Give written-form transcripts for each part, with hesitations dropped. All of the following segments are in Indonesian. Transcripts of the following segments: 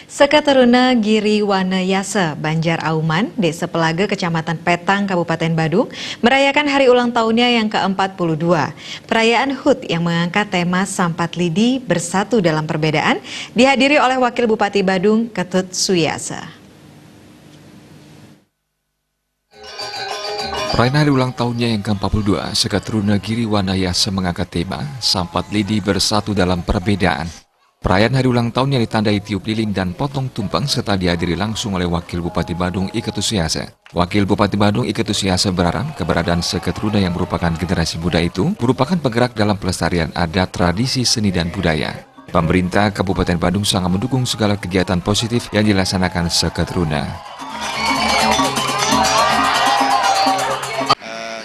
Sekateruna Giri Wanayasa, Banjar Auman, Desa Pelaga, Kecamatan Petang, Kabupaten Badung, merayakan hari ulang tahunnya yang ke-42. Perayaan HUT yang mengangkat tema Sampat Lidi Bersatu Dalam Perbedaan dihadiri oleh Wakil Bupati Badung, Ketut Suyasa. Perayaan hari ulang tahunnya yang ke-42, Sekateruna Giri Wanayasa mengangkat tema Sampat Lidi Bersatu Dalam Perbedaan. Perayaan hari ulang tahun yang ditandai tiup lilin dan potong tumpeng serta dihadiri langsung oleh Wakil Bupati Badung Ketut Suyasa. Wakil Bupati Badung Ketut Suyasa berharap keberadaan Sekateruna yang merupakan generasi muda itu merupakan penggerak dalam pelestarian adat, tradisi, seni, dan budaya. Pemerintah Kabupaten Badung sangat mendukung segala kegiatan positif yang dilaksanakan Sekateruna.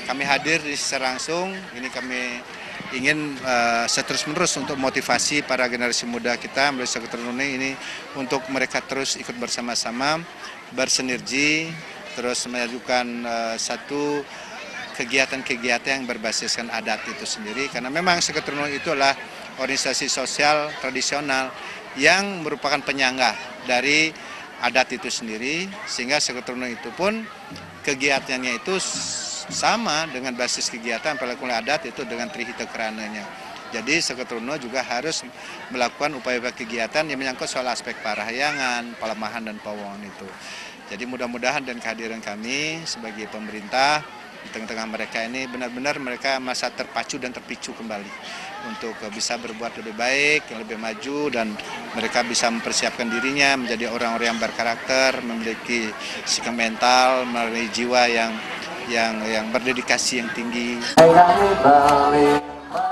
Kami hadir secara langsung, ini kami ingin seterus-menerus untuk motivasi para generasi muda kita melalui Sekateruna ini untuk mereka terus ikut bersama-sama, bersinergi, terus mengajukan satu kegiatan-kegiatan yang berbasiskan adat itu sendiri. Karena memang Sekateruna itu adalah organisasi sosial tradisional yang merupakan penyangga dari adat itu sendiri, sehingga Sekateruna itu pun kegiatannya itu sama dengan basis kegiatan pelaksanaan adat itu dengan trihita kerananya. Jadi Sekateruna juga harus melakukan upaya-upaya kegiatan yang menyangkut soal aspek parahyangan, palemahan, dan pawongan itu. Jadi mudah-mudahan dan kehadiran kami sebagai pemerintah di tengah-tengah mereka ini benar-benar mereka masa terpacu dan terpicu kembali untuk bisa berbuat lebih baik, yang lebih maju, dan mereka bisa mempersiapkan dirinya menjadi orang-orang yang berkarakter, memiliki sikap mental, memiliki jiwa yang berdedikasi yang tinggi.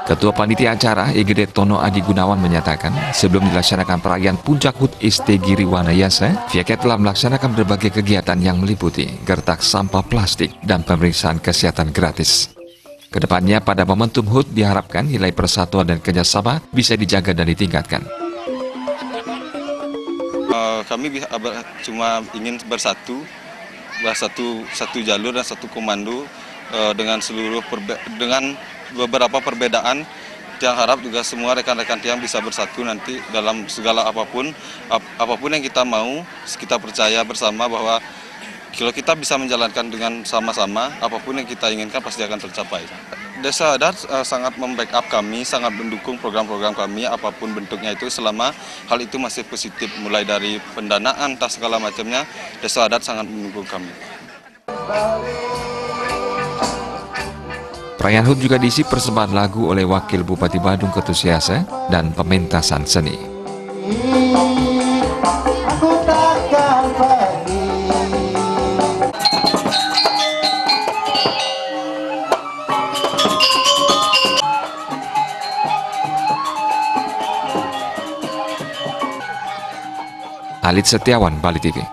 Ketua Panitia Acara IGD Tono Adi Gunawan menyatakan, sebelum dilaksanakan perayaan Puncak HUT ST Giri Wanayasa, pihaknya telah melaksanakan berbagai kegiatan yang meliputi gertak sampah plastik dan pemeriksaan kesehatan gratis. Kedepannya pada momentum HUT diharapkan nilai persatuan dan kerjasama bisa dijaga dan ditingkatkan. Kami cuma ingin bersatu jalur dan satu komando dengan beberapa perbedaan, yang harap juga semua rekan-rekan yang bisa bersatu nanti dalam segala apapun yang kita mau, kita percaya bersama bahwa kalau kita bisa menjalankan dengan sama-sama, apapun yang kita inginkan pasti akan tercapai. Desa Adat sangat membackup kami, sangat mendukung program-program kami, apapun bentuknya itu, selama hal itu masih positif, mulai dari pendanaan, tas segala macamnya, Desa Adat sangat mendukung kami. Perayaan HUT juga diisi persembahan lagu oleh Wakil Bupati Badung Ketut Suyasa dan pementasan seni. Alit Setiawan, Bali TV.